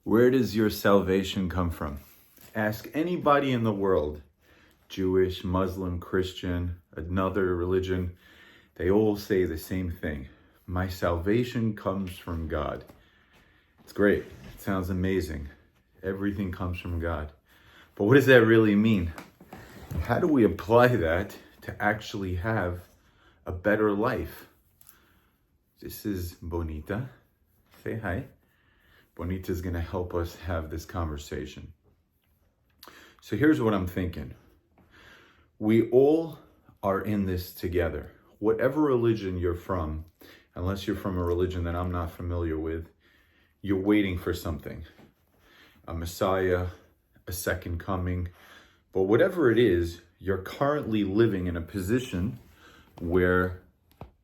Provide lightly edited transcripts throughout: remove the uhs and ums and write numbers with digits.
Where does your salvation come from? Ask anybody in the world, Jewish, Muslim, Christian, another religion, they all say the same thing. My salvation comes from God. It's great. It sounds amazing. Everything comes from God. But what does that really mean? How do we apply that to actually have a better life? This is Bonita. Say hi. Bonita is going to help us have this conversation. So here's what I'm thinking. We all are in this together. Whatever religion you're from, unless you're from a religion that I'm not familiar with, you're waiting for something. A Messiah, a second coming. But whatever it is, you're currently living in a position where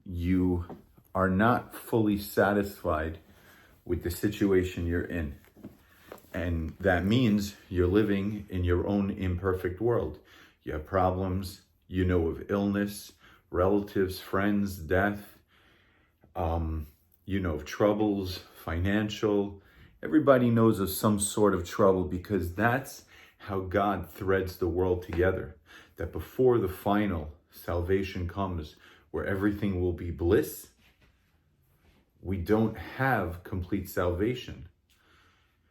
you are not fully satisfied with the situation you're in. And that means you're living in your own imperfect world. You have problems, you know of illness, relatives, friends, death, you know of troubles, financial. Everybody knows of some sort of trouble because that's how God threads the world together. That before the final salvation comes, where everything will be bliss, we don't have complete salvation.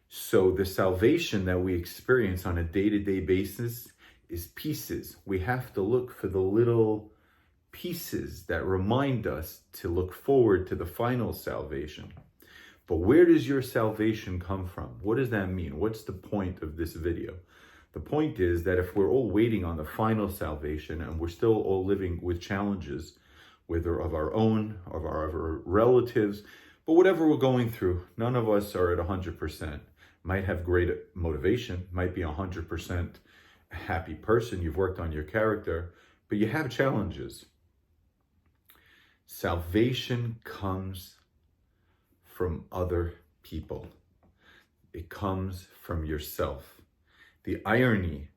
So the salvation that we experience on a day-to-day basis is pieces. We have to look for the little pieces that remind us to look forward to the final salvation. But where does your salvation come from? What does that mean? What's the point of this video? The point is that if we're all waiting on the final salvation and we're still all living with challenges, whether of our own, of our relatives, but whatever we're going through, none of us are at 100%. Might have great motivation, might be 100% a happy person, you've worked on your character, but you have challenges. Salvation comes from other people. It comes from yourself. The irony,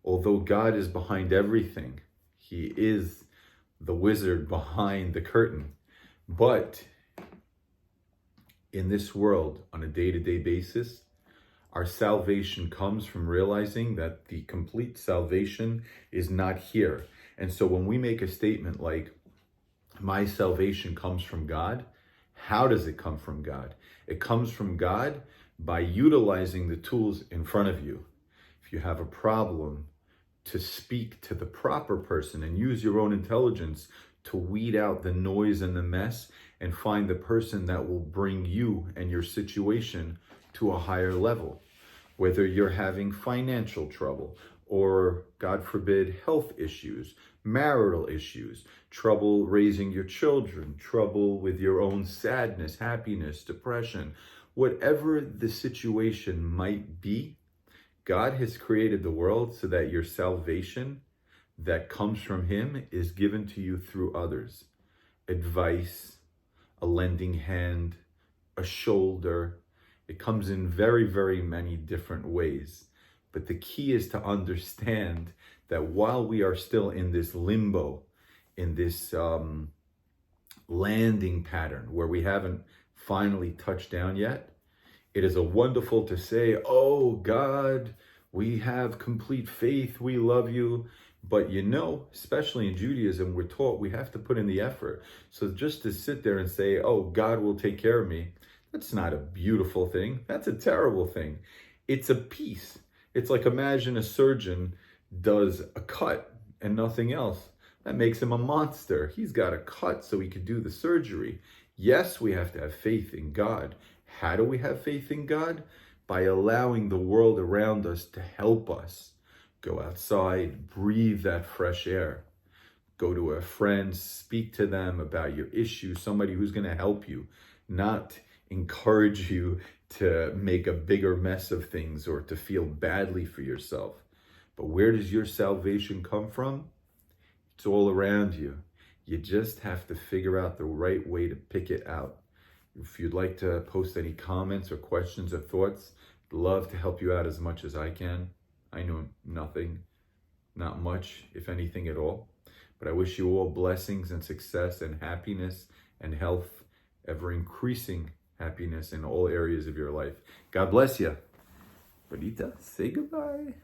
although God is behind everything, He is the wizard behind the curtain. But in this world, on a day-to-day basis, our salvation comes from realizing that the complete salvation is not here. And so when we make a statement like, my salvation comes from God, how does it come from God? It comes from God by utilizing the tools in front of you. If you have a problem, to speak to the proper person and use your own intelligence to weed out the noise and the mess and find the person that will bring you and your situation to a higher level. Whether you're having financial trouble or, God forbid, health issues, marital issues, trouble raising your children, trouble with your own sadness, happiness, depression, whatever the situation might be, God has created the world so that your salvation that comes from Him is given to you through others. Advice, a lending hand, a shoulder. It comes in very, very many different ways. But the key is to understand that while we are still in this limbo, in this landing pattern where we haven't finally touched down yet, it is a wonderful to say, oh God, we have complete faith, we love you. But you know, especially in Judaism, we're taught we have to put in the effort. So just to sit there and say, oh, God will take care of me, that's not a beautiful thing. That's a terrible thing. It's a piece. It's like, imagine a surgeon does a cut and nothing else. That makes him a monster. He's got a cut so he could do the surgery. Yes, we have to have faith in God. How do we have faith in God? By allowing the world around us to help us. Go outside, breathe that fresh air. Go to a friend, speak to them about your issue, somebody who's going to help you, not encourage you to make a bigger mess of things or to feel badly for yourself. But where does your salvation come from? It's all around you. You just have to figure out the right way to pick it out. If you'd like to post any comments or questions or thoughts, I'd love to help you out as much as I can. I know nothing, not much, if anything at all. But I wish you all blessings and success and happiness and health ever increasing happiness in all areas of your life. God bless you. Bonita, say goodbye.